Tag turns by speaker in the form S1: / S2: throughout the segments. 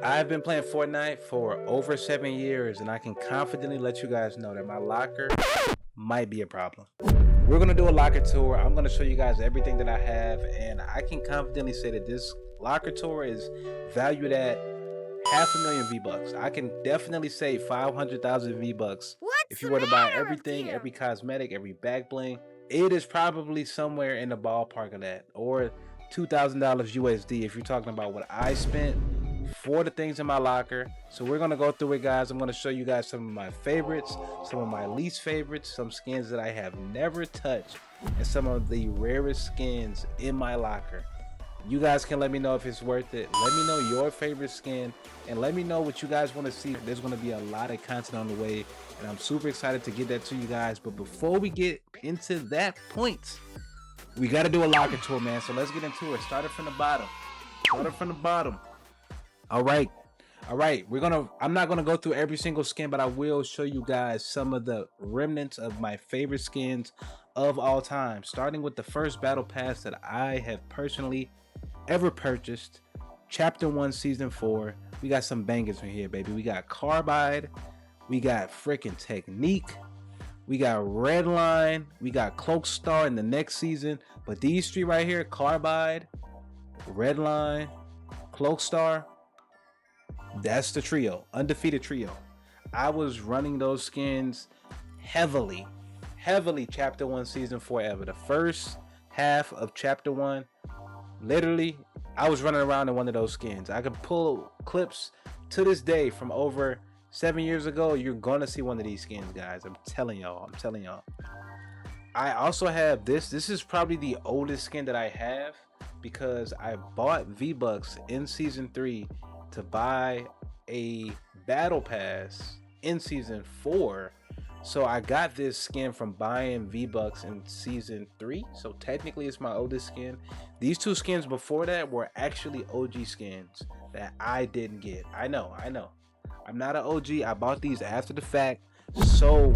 S1: I've been playing Fortnite for over 7 years, and I can confidently let you guys know that my locker might be a problem. We're gonna do a locker tour. I'm gonna show you guys everything that I have, and I can confidently say that this locker tour is valued at half a million V-Bucks. I can definitely save 500,000 V-Bucks if
S2: What's
S1: you
S2: the
S1: were to buy
S2: matter with
S1: everything,
S2: you?
S1: every cosmetic, every back bling. It is probably somewhere in the ballpark of that, or $2,000 USD if you're talking about what I spent for the things in my locker. So we're gonna go through it, guys. I'm gonna show you guys some of my favorites, some of my least favorites, some skins that I have never touched, and some of the rarest skins in my locker. You guys can let me know if it's worth it. Let me know your favorite skin, and let me know what you guys want to see. There's going to be a lot of content on the way, and I'm super excited to get that to you guys. But before we get into that point, we got to do a locker tour, man. So let's get into it. Started from the bottom. All right. I'm not gonna go through every single skin, but I will show you guys some of the remnants of my favorite skins of all time. Starting with the first battle pass that I have personally ever purchased, Chapter 1 Season 4. We got some bangers in here, baby. We got Carbide, we got freaking Technique, we got Redline, we got Cloak Star in the next season. But these three right here, Carbide, Redline, Cloak Star, that's the trio, undefeated trio. I was running those skins heavily, Chapter 1 Season 4 ever. The first half of Chapter 1, literally, I was running around in one of those skins. I could pull clips to this day from over 7 years ago. You're gonna see one of these skins, guys. I'm telling y'all. I also have this. This is probably the oldest skin that I have because I bought V-Bucks in Season 3 to buy a battle pass in Season 4. So I got this skin from buying V-Bucks in Season 3. So technically it's my oldest skin. These two skins before that were actually OG skins that I didn't get. I know. I'm not an OG. I bought these after the fact. So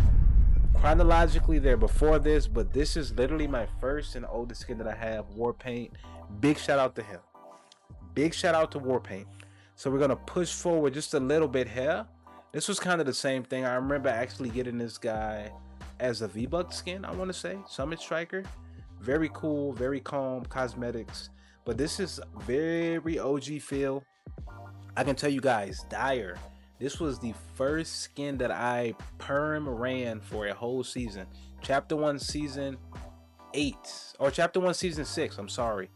S1: chronologically they're before this, but this is literally my first and oldest skin that I have, Warpaint. Big shout out to him. Big shout out to Warpaint. So we're gonna push forward just a little bit here. This was kind of the same thing. I remember actually getting this guy as a V-Buck skin, I want to say. Summit Striker. Very cool, very calm cosmetics. But this is very OG feel. I can tell you guys, Dire. This was the first skin that I perm ran for a whole season. Chapter 1 Season 8. Or Chapter 1 Season 6, I'm sorry.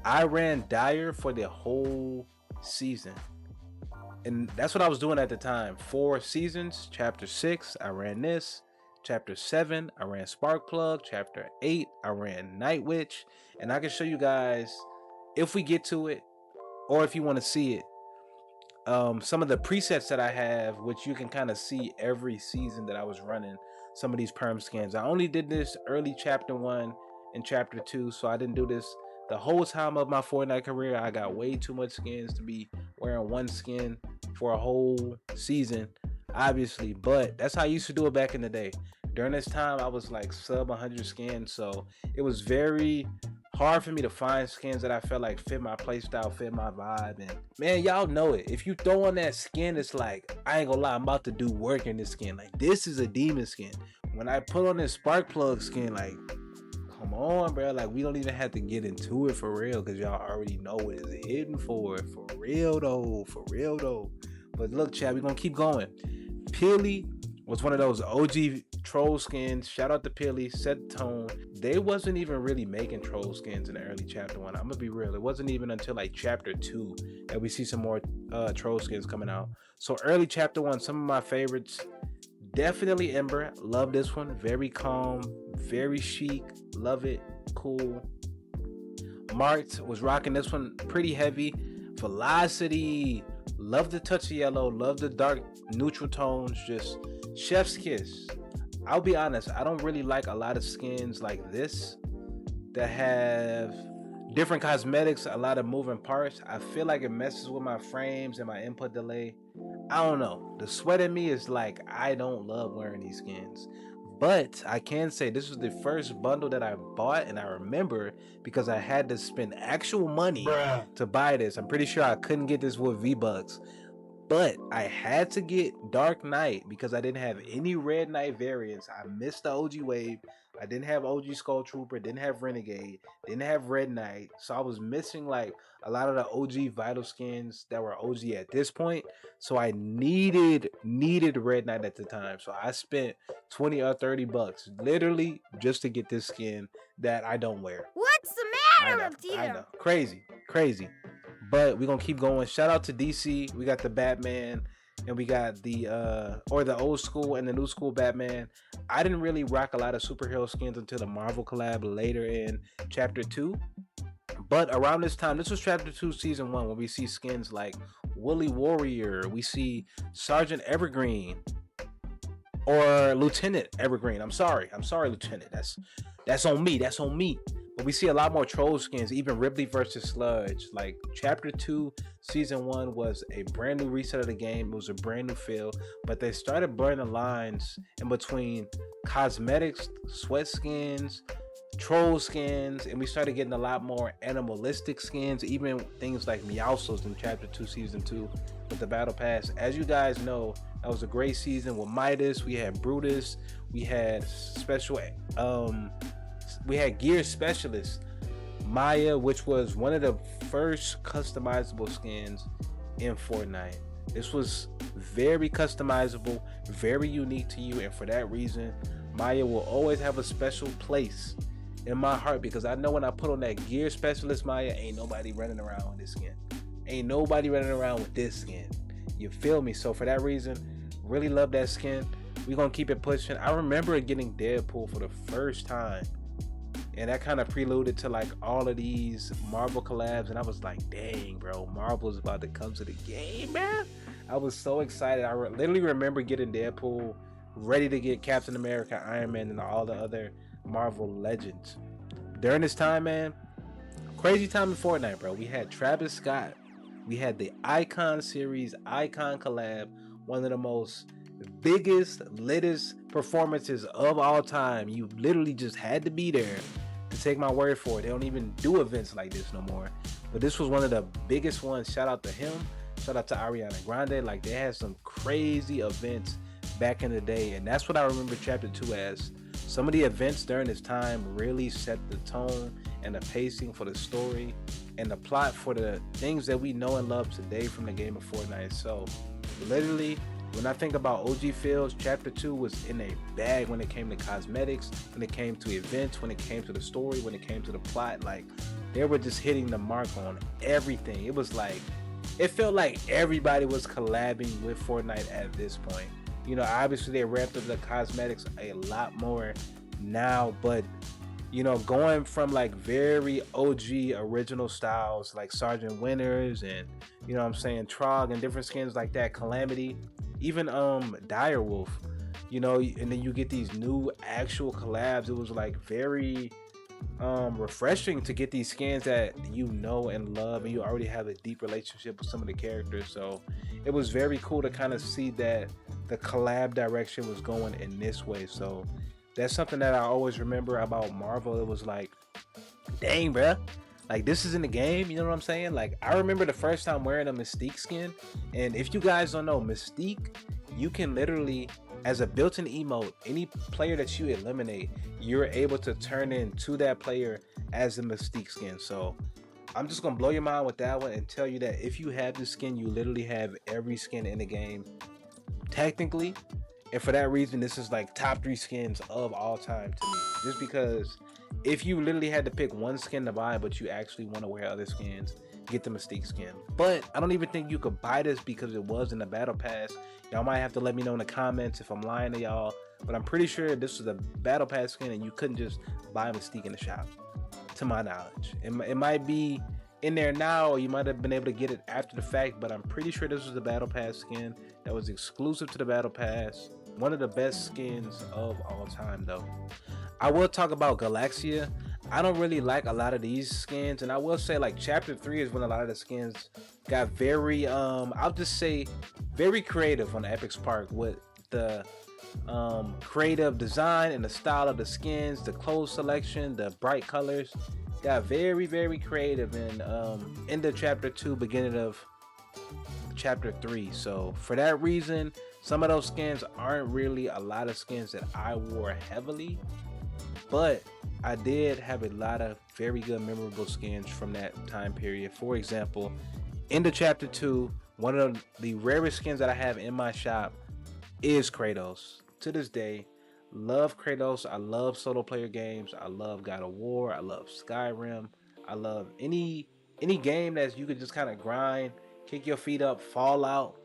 S1: I ran Dire for the whole season. And that's what I was doing at the time. 4 seasons. Chapter 6, I ran this. Chapter 7, I ran Sparkplug. Chapter 8, I ran Night Witch. And I can show you guys, if we get to it, or if you want to see it, some of the presets that I have, which you can kind of see every season that I was running some of these perm skins. I only did this early Chapter 1 and Chapter 2, so I didn't do this the whole time of my Fortnite career. I got way too much skins to be wearing one skin for a whole season, obviously, but that's how I used to do it back in the day. During this time, I was like sub 100 skins, so it was very hard for me to find skins that I felt like fit my playstyle, fit my vibe. And man, y'all know it. If you throw on that skin, it's like, I ain't gonna lie, I'm about to do work in this skin. Like, this is a demon skin. When I put on this Sparkplug skin, like, come on, bro. Like, we don't even have to get into it for real, because y'all already know what it's hitting for. For real though. But look, chat, we're gonna keep going. Peely was one of those OG troll skins. Shout out to Peely, set the tone. They wasn't even really making troll skins in the early Chapter 1. I'm gonna be real. It wasn't even until like Chapter 2 that we see some more troll skins coming out. So early Chapter 1, some of my favorites. Definitely Ember. Love this one. Very calm, very chic. Love it. Cool. Marked was rocking this one pretty heavy. Velocity. Love the touch of yellow. Love the dark neutral tones. Just chef's kiss. I'll be honest, I don't really like a lot of skins like this that have different cosmetics, a lot of moving parts. I feel like it messes with my frames and my input delay. I don't know. The sweat in me is like, I don't love wearing these skins. But I can say this was the first bundle that I bought, and I remember because I had to spend actual money to buy this. I'm pretty sure I couldn't get this with V-Bucks. But I had to get Dark Knight because I didn't have any Red Knight variants. I missed the OG wave. I didn't have OG Skull Trooper, didn't have Renegade, didn't have Red Knight. So I was missing like a lot of the OG Vital skins that were OG at this point. So I needed Red Knight at the time. So I spent 20 or 30 bucks literally just to get this skin that I don't wear.
S2: What's the matter with you?
S1: I know. Crazy. But we're gonna keep going. Shout out to DC. We got the Batman and we got the old school and the new school Batman. I didn't really rock a lot of superhero skins until the Marvel collab later in chapter 2. But around this time, this was chapter 2 season 1, when we see skins like Woolly Warrior, we see Sergeant Evergreen or Lieutenant Evergreen. I'm sorry, Lieutenant. That's on me. But we see a lot more troll skins, even Ripley versus Sludge. Like chapter 2 season 1 was a brand new reset of the game. It was a brand new feel, but they started blurring the lines in between cosmetics, sweat skins, troll skins, and we started getting a lot more animalistic skins, even things like Meowscles in chapter 2 season 2 with the battle pass. As you guys know, that was a great season with Midas. We had Brutus, we had special we had Gear Specialist Maya, which was one of the first customizable skins in Fortnite. This was very customizable, very unique to you, and for that reason, Maya will always have a special place in my heart, because I know when I put on that Gear Specialist Maya, ain't nobody running around with this skin. Ain't nobody running around with this skin. You feel me? So for that reason, really love that skin. We're gonna keep it pushing. I remember getting Deadpool for the first time, and that kind of preluded to like all of these Marvel collabs, and I was like, dang bro, Marvel's about to come to the game, man. I was so excited. I literally remember getting Deadpool, ready to get Captain America, Iron Man, and all the other Marvel legends. During this time, man, crazy time in Fortnite, bro. We had Travis Scott, we had the Icon series, Icon collab, one of the most biggest, littest performances of all time. You literally just had to be there to take my word for it. They don't even do events like this no more, but this was one of the biggest ones. Shout out to him, shout out to Ariana Grande. Like, they had some crazy events back in the day, and that's what I remember chapter 2 as. Some of the events during this time really set the tone and the pacing for the story and the plot for the things that we know and love today from the game of Fortnite. So literally, when I think about OG feels, chapter 2 was in a bag when it came to cosmetics, when it came to events, when it came to the story, when it came to the plot. Like, they were just hitting the mark on everything. It was like, it felt like everybody was collabing with Fortnite at this point. You know, obviously they ramped up the cosmetics a lot more now, but you know, going from like very OG original styles like Sergeant Winters and, you know what I'm saying, Trog and different skins like that, Calamity, even Direwolf, you know, and then you get these new actual collabs. It was like very refreshing to get these skins that you know and love, and you already have a deep relationship with some of the characters. So it was very cool to kind of see that the collab direction was going in this way. So that's something that I always remember about Marvel. It was like, dang, bruh, like, this is in the game. You know what I'm saying? Like, I remember the first time wearing a Mystique skin, and if you guys don't know, Mystique, you can literally, as a built-in emote, any player that you eliminate, you're able to turn into that player as a Mystique skin. So I'm just gonna blow your mind with that one and tell you that if you have this skin, you literally have every skin in the game technically. And for that reason, this is like top 3 skins of all time to me, just because if you literally had to pick one skin to buy but you actually want to wear other skins, get the Mystique skin. But I don't even think you could buy this because it was in the battle pass. Y'all might have to let me know in the comments if I'm lying to y'all, but I'm pretty sure this was a battle pass skin and you couldn't just buy Mystique in the shop, to my knowledge. It might be in there now, or you might have been able to get it after the fact, but I'm pretty sure this was a battle pass skin that was exclusive to the battle pass. One of the best skins of all time though. I will talk about Galaxia. I don't really like a lot of these skins, and I will say like chapter 3 is when a lot of the skins got very I'll just say very creative on Epic's part with the creative design and the style of the skins, the clothes selection, the bright colors. Got very creative in the chapter 2, beginning of chapter 3. So for that reason, some of those skins aren't really a lot of skins that I wore heavily, but I did have a lot of very good memorable skins from that time period. For example, in the chapter 2, one of the rarest skins that I have in my shop is Kratos. To this day, love Kratos. I love solo player games. I love God of War. I love Skyrim. I love any game that you could just kind of grind, kick your feet up, Fallout,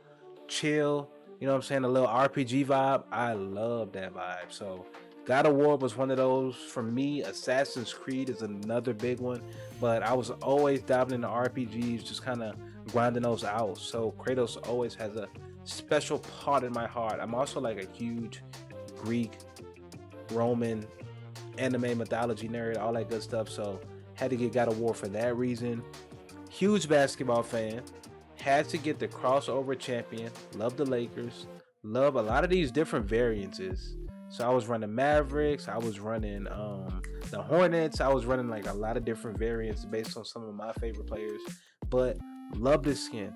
S1: chill. You know what I'm saying? A little RPG vibe. I love that vibe. So God of War was one of those for me. Assassin's Creed is another big one, but I was always diving into RPGs, just kind of grinding those out. So Kratos always has a special part in my heart. I'm also like a huge Greek, Roman, anime mythology nerd, all that good stuff. So had to get God of War for that reason. Huge basketball fan. Had to get the crossover champion. Love the Lakers. Love a lot of these different variances. So I was running Mavericks. I was running the Hornets. I was running like a lot of different variants based on some of my favorite players. But love this skin.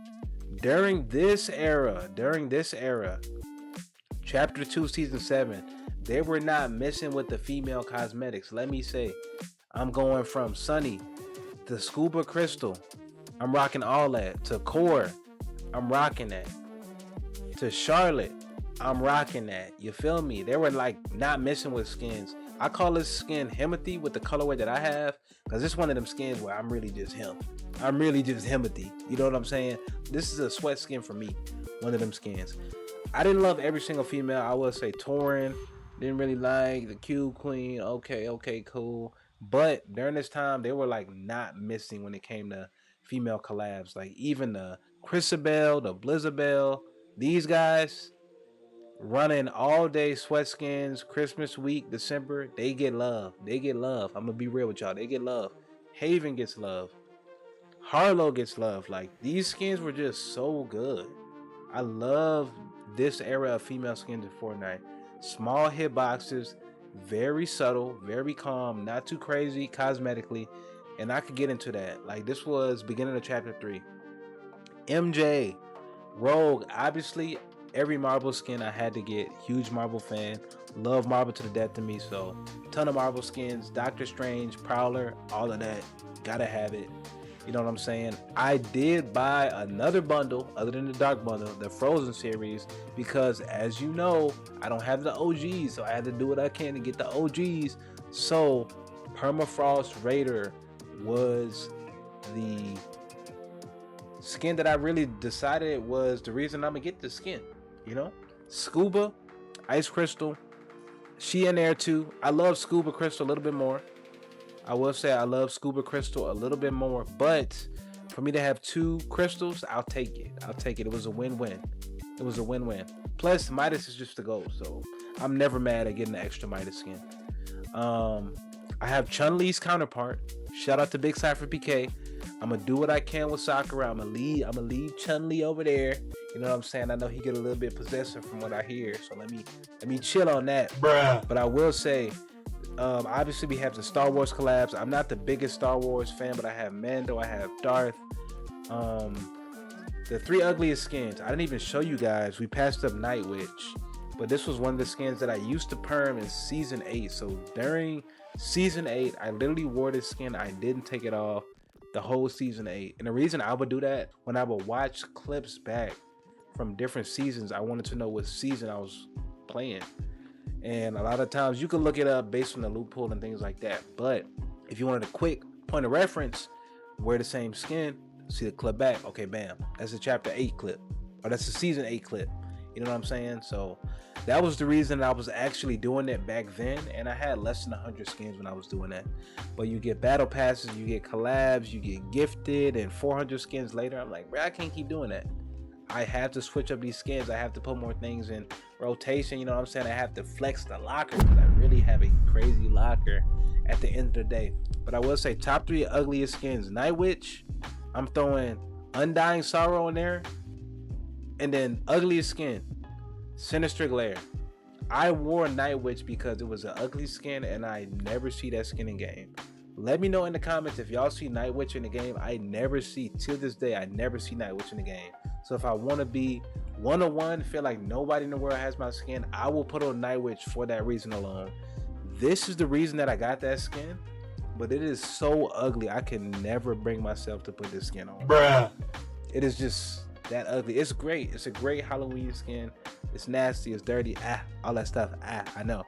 S1: During this era, Chapter 2, Season 7, they were not messing with the female cosmetics. Let me say, I'm going from Sunny to Scuba Crystal. I'm rocking all that. To Core, I'm rocking that. To Charlotte, I'm rocking that. You feel me? They were like not messing with skins. I call this skin Himothy with the colorway that I have, because it's one of them skins where I'm really just him. I'm really just Himothy. You know what I'm saying? This is a sweat skin for me. One of them skins. I didn't love every single female. I would say Torin. Didn't really like the Cube Queen. Okay, cool. But during this time, they were like not missing when it came to female collabs. Like even the Chrisabel, the Blizzabelle, these guys running all day sweat skins, Christmas week, December, they get love. They get love. I'm gonna be real with y'all. They get love. Haven gets love. Harlow gets love. Like these skins were just so good. I love this era of female skins in Fortnite. Small hitboxes, very subtle, very calm, not too crazy cosmetically, and I could get into that. Like this was beginning of chapter 3. MJ, Rogue, obviously every Marvel skin I had to get. Huge Marvel fan. Love Marvel to the death of me. So ton of Marvel skins. Doctor Strange, Prowler, all of that. Gotta have it. You know what I'm saying? I did buy another bundle other than the Dark Bundle, the Frozen series, because as you know, I don't have the OGs, so I had to do what I can to get the OGs. So Permafrost Raider was the skin that I really decided was the reason I'm gonna get this skin. You know, Scuba, Ice Crystal, she in there too. I love Scuba Crystal a little bit more. I will say I love Scuba Crystal a little bit more, but for me to have two crystals, I'll take it. It was a win-win. Plus, Midas is just a gold, so I'm never mad at getting the extra Midas skin. I have Chun-Li's counterpart. Shout out to Big Cypher PK. I'm gonna do what I can with Sakura. I'm gonna leave Chun-Li over there. You know what I'm saying? I know he get a little bit possessive from what I hear, so let me chill on that. Bruh. But I will say, obviously we have the Star Wars collabs. I'm not the biggest Star Wars fan, but I have Mando, I have Darth. The 3 ugliest skins. I didn't even show you guys. We passed up Night Witch, but this was one of the skins that I used to perm in season 8. So during season 8, I literally wore this skin. I didn't take it off the whole season 8. And the reason I would do that, when I would watch clips back from different seasons, I wanted to know what season I was playing. And a lot of times you can look it up based on the loophole and things like that. But if you wanted a quick point of reference, wear the same skin, see the clip back, okay, bam, that's a chapter 8 clip, or that's a season 8 clip. You know what I'm saying? So that was the reason I was actually doing it back then, and I had less than 100 skins when I was doing that. But you get battle passes, you get collabs, you get gifted, and 400 skins later, I'm like, bro, I can't keep doing that. I have to switch up these skins. I have to put more things in rotation. You know what I'm saying? I have to flex the locker because I really have a crazy locker at the end of the day. But I will say top 3 ugliest skins. Night Witch, I'm throwing Undying Sorrow in there. And then ugliest skin, Sinister Glare. I wore Night Witch because it was an ugly skin and I never see that skin in game. Let me know in the comments if y'all see Night Witch in the game. I never see, till this day, I never see Night Witch in the game. So if I want to be one-on-one, feel like nobody in the world has my skin, I will put on Night Witch for that reason alone. This is the reason that I got that skin, but it is so ugly. I can never bring myself to put this skin on.
S3: Bruh.
S1: It is just that ugly. It's great. It's a great Halloween skin. It's nasty. It's dirty. All that stuff. I know.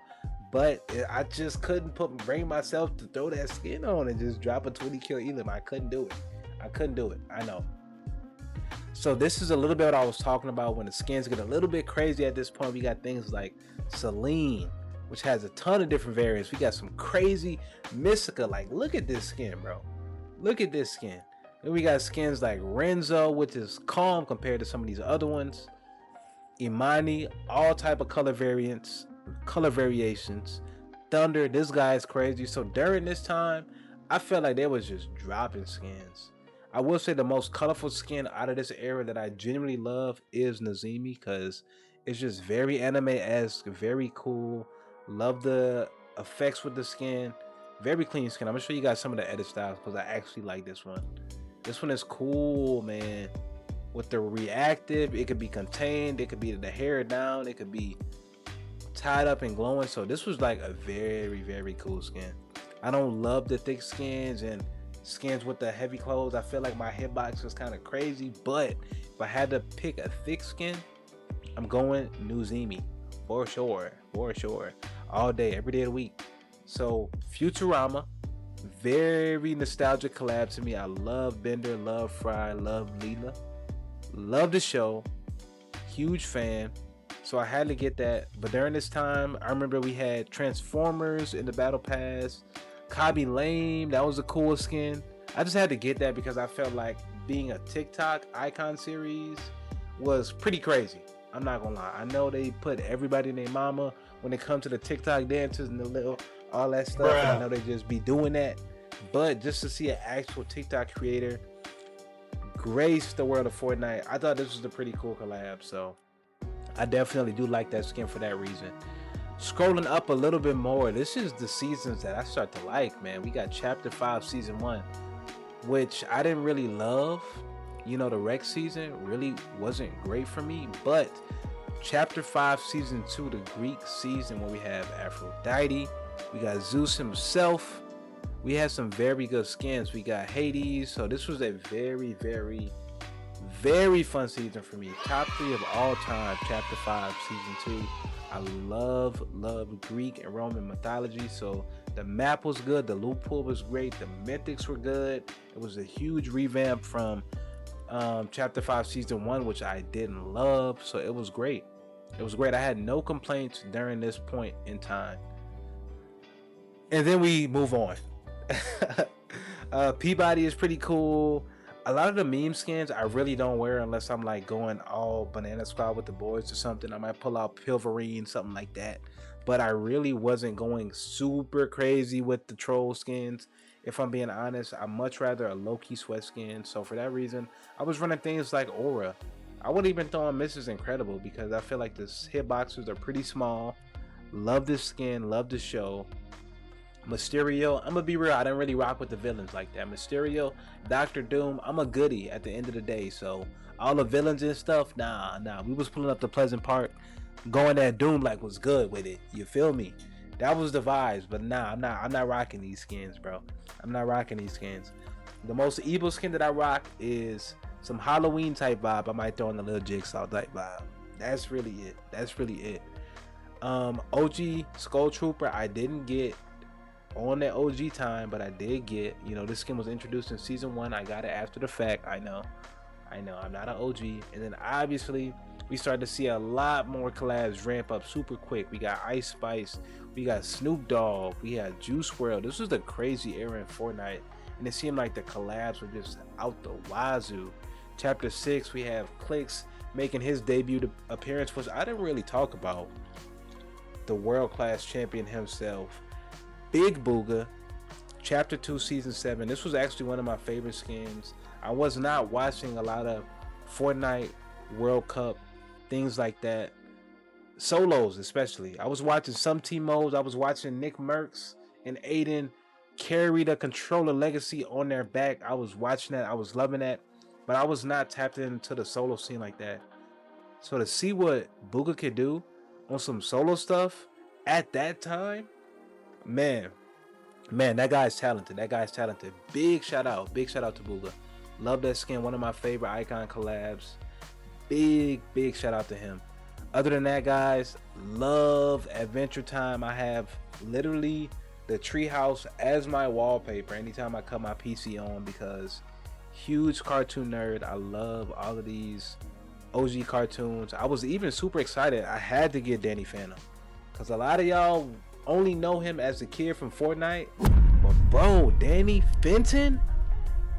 S1: But I just couldn't bring myself to throw that skin on and just drop a 20 kill Elim. I couldn't do it. I know. So this is a little bit what I was talking about when the skins get a little bit crazy at this point. We got things like Celine, which has a ton of different variants. We got some crazy Mystica. Like, look at this skin, bro. Look at this skin. Then we got skins like Renzo, which is calm compared to some of these other ones. Imani, all type of color variants, color variations. Thunder, this guy is crazy. So during this time, I felt like they was just dropping skins. I will say the most colorful skin out of this era that I genuinely love is Nazimi, because it's just very anime-esque, very cool. Love the effects with the skin. Very clean skin. I'm gonna show you guys some of the edit styles because I actually like this one. This one is cool, man. With the reactive, it could be contained, it could be the hair down, it could be tied up and glowing. So this was like a very, very cool skin. I don't love the thick skins and skins with the heavy clothes. I feel like my hitbox was kind of crazy, but if I had to pick a thick skin, I'm going Nuzimi for sure, all day, every day of the week. So Futurama, very nostalgic collab to me. I love Bender, love Fry, love Leela, love the show, huge fan. So I had to get that. But during this time, I remember we had Transformers in the Battle Pass. Kabi Lame, that was the coolest skin. I just had to get that because I felt like being a TikTok icon series was pretty crazy. I'm not gonna lie. I know they put everybody and their mama when it comes to the TikTok dances and the little all that stuff. And I know they just be doing that. But just to see an actual TikTok creator grace the world of Fortnite, I thought this was a pretty cool collab. So I definitely do like that skin for that reason. Scrolling up a little bit more, this is the seasons that I start to like, man. We got Chapter 5 Season 1, which I didn't really love. You know, the Rex season really wasn't great for me, but Chapter 5 Season 2, the Greek season, where we have Aphrodite, we got Zeus himself, we had some very good skins. We got Hades, so this was a very, very, very fun season for me. Top 3 of all time, Chapter 5 Season 2. I love Greek and Roman mythology, so the map was good, the loot pool was great, the mythics were good. It was a huge revamp from Chapter 5 Season 1, which I didn't love, so it was great. I had no complaints during this point in time. And then we move on. Peabody is pretty cool. A lot of the meme skins I really don't wear unless I'm like going all Banana Squad with the boys or something. I might pull out Pilverine, something like that. But I really wasn't going super crazy with the troll skins. If I'm being honest, I much rather a low-key sweat skin. So for that reason, I was running things like Aura. I wouldn't even throw on Mrs. Incredible because I feel like the hitboxes are pretty small. Love this skin, love the show. Mysterio, I'm gonna be real, I didn't really rock with the villains like that. Mysterio, Doctor Doom, I'm a goodie at the end of the day. So all the villains and stuff, nah. We was pulling up the Pleasant Park, going at Doom like was good with it. You feel me? That was the vibes. But nah, I'm not rocking these skins, bro. I'm not rocking these skins. The most evil skin that I rock is some Halloween type vibe. I might throw in a little Jigsaw type vibe. That's really it. OG Skull Trooper, I didn't get on that OG time, but I did get, you know, this skin was introduced in Season 1. I got it after the fact. I know, I'm not an OG. And then obviously we started to see a lot more collabs ramp up super quick. We got Ice Spice, we got Snoop Dogg, we had Juice WRLD. This was the crazy era in Fortnite, and it seemed like the collabs were just out the wazoo. Chapter 6, we have Clicks making his debut appearance, which I didn't really talk about. The world-class champion himself, Big Booga. Chapter 2 Season 7, this was actually one of my favorite skins. I was not watching a lot of Fortnite World Cup, things like that, solos especially. I was watching some team modes. I was watching Nick Merckx and Aiden carry the controller legacy on their back. I was watching that. I was loving that. but I was not tapped into the solo scene like that. So to see what Booga could do on some solo stuff at that time, man, that guy's talented. That guy's talented. Big shout out to Booga. Love that skin. One of my favorite icon collabs. Big shout out to him. Other than that, guys, love Adventure Time. I have literally the treehouse as my wallpaper anytime I cut my PC on, because huge cartoon nerd. I love all of these OG cartoons. I was even super excited. I had to get Danny Phantom because a lot of y'all only know him as the kid from Fortnite. But bro, Danny Fenton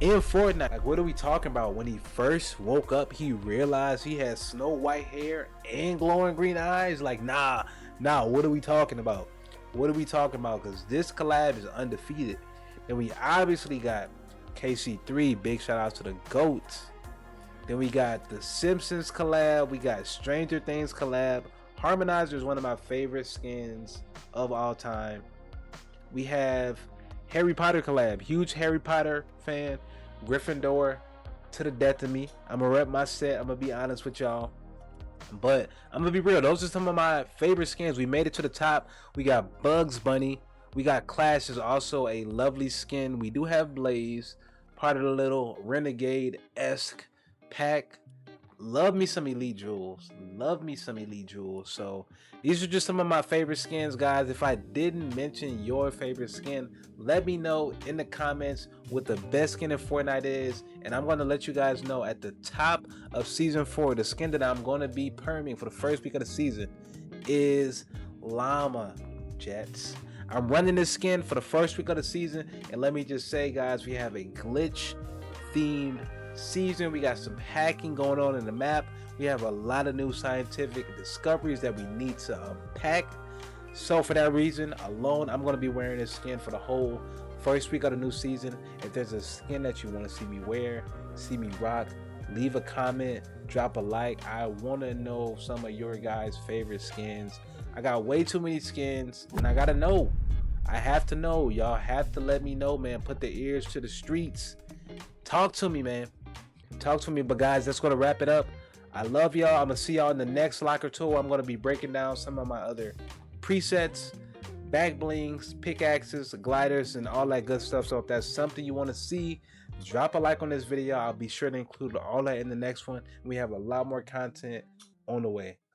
S1: in Fortnite, like, what are we talking about? When he first woke up, he realized he had snow white hair and glowing green eyes. Like, nah, what are we talking about? Because this collab is undefeated. Then we obviously got KC3. Big shout out to the GOAT. Then we got the Simpsons collab. We got Stranger Things collab. Harmonizer is one of my favorite skins of all time. We have Harry Potter collab. Huge Harry Potter fan. Gryffindor to the death of me. I'm gonna rep my set. I'm gonna be honest with y'all. But I'm gonna be real. Those are some of my favorite skins. We made it to the top. We got Bugs Bunny. We got Clash is also a lovely skin. We do have Blaze, part of the little Renegade-esque pack. Love me some Elite Jewels. So these are just some of my favorite skins, guys. If I didn't mention your favorite skin, let me know in the comments what the best skin in Fortnite is, and I'm going to let you guys know at the top of season 4, the skin that I'm going to be perming for the first week of the season is Llama Jets. I'm running this skin for the first week of the season, and let me just say, guys, we have a glitch themed season. We got some hacking going on in the map. We have a lot of new scientific discoveries that we need to unpack. So for that reason alone, I'm going to be wearing this skin for the whole first week of the new season. If there's a skin that you want to see me wear, see me rock, leave a comment, drop a like. I want to know some of your guys' favorite skins. I got way too many skins, and I gotta know. I have to know. Y'all have to let me know, man. Put the ears to the streets. Talk to me, man. But guys, that's gonna wrap it up. I love y'all. I'm gonna see y'all in the next locker tour. I'm gonna be breaking down some of my other presets, back blings, pickaxes, gliders, and all that good stuff. So if that's something you want to see, drop a like on this video. I'll be sure to include all that in the next one. We have a lot more content on the way.